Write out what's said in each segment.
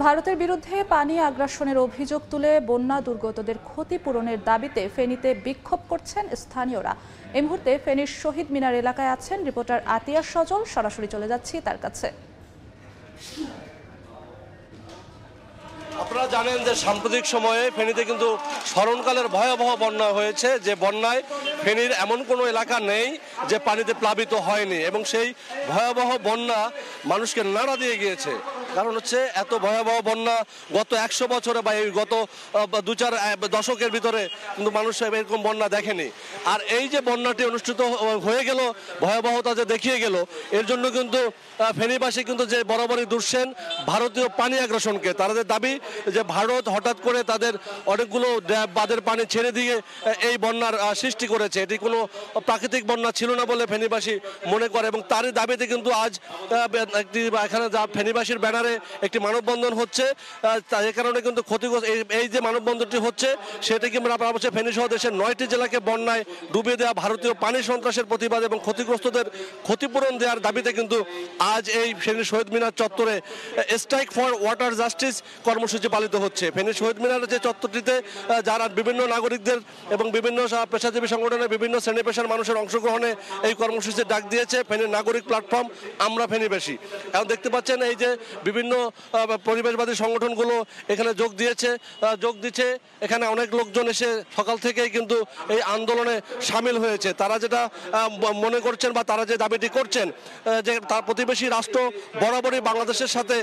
ভারতের বিরুদ্ধে পানি আগ্রাসনের অভিযোগ তুলে বন্যা দুর্গতদের ক্ষতিপূরণের দাবিতে ফেনীতে বিক্ষোভ করছেন স্থানীয়রা। এই মুহূর্তে ফেনীর শহীদ মিনার এলাকায় আছেন রিপোর্টার আতিয়া সজল। সরাসরি চলে যাচ্ছি তার কাছে। আপনারা জানেন যে সাম্প্রতিক সময়ে ফেনীতে কিন্তু স্মরণকালের ভয়াবহ বন্যা হয়েছে, যে বন্যায় ফেনীর এমন কোনো এলাকা নেই যে পানিতে প্লাবিত হয়নি, এবং সেই ভয়াবহ বন্যা মানুষকে নাড়া দিয়ে গিয়েছে। কারণ হচ্ছে এত ভয়াবহ বন্যা গত 100 বছরে বা এই গত 2-4 দশকের ভিতরে কিন্তু মানুষ এরকম বন্যা দেখেনি। আর এই যে বন্যাটি অনুষ্ঠিত হয়ে গেল, ভয়াবহতা যে দেখিয়ে গেল, এর জন্য কিন্তু ফেনীবাসী কিন্তু যে বরাবরই দুষছেন ভারতীয় পানি আগ্রাসনকে। তাদের দাবি যে ভারত হঠাৎ করে তাদের অনেকগুলো বাঁধের পানি ছেড়ে দিয়ে এই বন্যার সৃষ্টি করেছে। এটি কোনো প্রাকৃতিক বন্যা ছিল না বলে ফেনীবাসী মনে করে, এবং তারই দাবিতে কিন্তু আজ একটি এখানে ফেনীবাসীর ব্যানারে একটি মানববন্ধন হচ্ছে। এই কারণে কিন্তু ক্ষতিগ্রস্ত এই যে মানববন্ধনটি হচ্ছে সেটা কি আমরা বলছি ফেনী সহ দেশের 9টি জেলাকে বন্যায় ডুবিয়ে দেওয়া ভারতীয় পানি সন্ত্রাসের প্রতিবাদ এবং ক্ষতিগ্রস্তদের ক্ষতিপূরণ দেওয়ার দাবিতে কিন্তু আজ এই ফেনী শহীদ মিনার চত্বরে স্ট্রাইক ফর ওয়াটার জাস্টিস কর্মসূচি পালিত হচ্ছে। ফেনী শহীদ মিনারের যে চত্বরটিতে যারা বিভিন্ন নাগরিকদের এবং বিভিন্ন পেশাজীবী সংগঠনের বিভিন্ন শ্রেণী পেশার মানুষের অংশগ্রহণে এই কর্মসূচির ডাক দিয়েছে ফেনীর নাগরিক প্ল্যাটফর্ম আমরা ফেনীবাসী। এখন দেখতে পাচ্ছেন এই যে বিভিন্ন পরিবেশবাদী সংগঠনগুলো এখানে যোগ দিচ্ছে। এখানে অনেক লোকজন এসে সকাল থেকেই কিন্তু এই আন্দোলনে সামিল হয়েছে। তারা যেটা মনে করছেন বা তারা যে দাবিটি করছেন যে তার প্রতিবেশী রাষ্ট্র বরাবরই বাংলাদেশের সাথে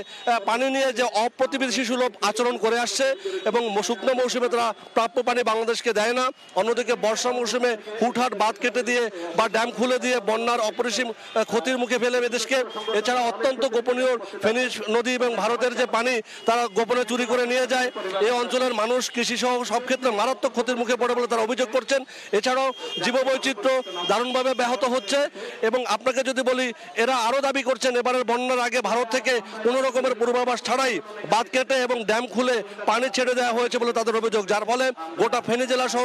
পানি নিয়ে যে অপ্রতিবেশী সুলভ আচরণ করে আসছে, এবং শুকনো মৌসুমে তারা প্রাপ্য পানি বাংলাদেশকে দেয় না। অন্যদিকে বর্ষা মৌসুমে হুটহাট বাঁধ কেটে দিয়ে বা ড্যাম খুলে দিয়ে বন্যার অপরিসীম ক্ষতির মুখে ফেলে এদেশকে। এছাড়া অত্যন্ত গোপনীয় ফেনী নদী এবং ভারতের যে পানি তারা গোপনে চুরি করে নিয়ে যায়। এই অঞ্চলের মানুষ কৃষি সহ সব ক্ষেত্রে মারাত্মক ক্ষতির মুখে পড়ে বলে তারা অভিযোগ করছেন। এছাড়াও জীববৈচিত্র্য দারুণভাবে ব্যাহত হচ্ছে। এবং আপনাকে যদি বলি, এরা আরও দাবি করছেন এবারের বন্যার আগে ভারত থেকে কোনো রকমের পূর্বাভাস ছাড়াই বাঁধ কেটে এবং ড্যাম খুলে পানি ছেড়ে দেওয়া হয়েছে বলে তাদের অভিযোগ, যার ফলে গোটা ফেনী জেলা সহ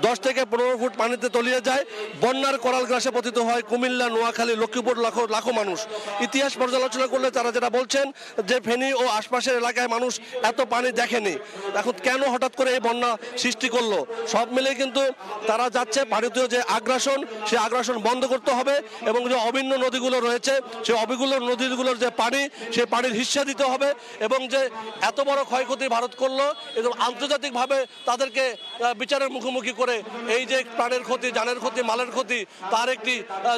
10 থেকে 15 ফুট পানিতে তলিয়ে যায়। বন্যার করাল গ্রাসে পতিত হয় কুমিল্লা, নোয়াখালী, লক্ষ্মীপুর লাখো মানুষ। ইতিহাস পর্যালোচনা করলে তারা যেটা বলছেন যে ফেনী ও আশপাশের এলাকায় মানুষ এত পানি দেখেনি। এখন কেন হঠাৎ করে এই বন্যা সৃষ্টি করলো? সব মিলে কিন্তু তারা যাচ্ছে ভারতীয় যে আগ্রাসন, সেই আগ্রাসন বন্ধ করতে হবে, এবং যে অভিন্ন নদীগুলো রয়েছে সেই অভিগুলো নদীগুলোর যে পানি, সেই পানির হিস্সা দিতে হবে, এবং যে এত বড় ক্ষয়ক্ষতি ভারত করলো এবং আন্তর্জাতিকভাবে তাদেরকে বিচারের মুখোমুখি করে এই যে প্রাণের ক্ষতি, জানের ক্ষতি, মালের ক্ষতি, তার একটি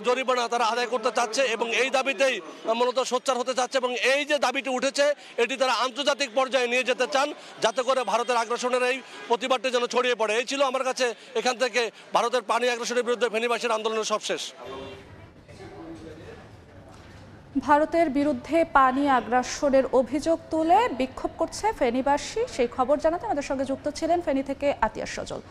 জরিমানা তারা আদায় করতে চাচ্ছে, এবং এই দাবিতেই মূলত সোচ্চার হতে চাচ্ছে। এবং এই যে দাবিটি উঠেছে এটি তারা আন্তর্জাতিক পর্যায়ে নিয়ে যেতে চান, যাতে করে ভারতের আগ্রাসনের এই প্রতিবাদটি যেন ছড়িয়ে পড়ে। এই ছিল আমার কাছে এখান থেকে ভারতের পানি আগ্রাসনের বিরুদ্ধে ফেনীবাসীর আন্দোলনের সবশেষ। ভারতের বিরুদ্ধে পানি আগ্রাসনের অভিযোগ তুলে বিক্ষোভ করছে ফেনীবাসী। সেই খবর জানাতে আমাদের সঙ্গে যুক্ত ছিলেন ফেনী থেকে আতিয়া সজল।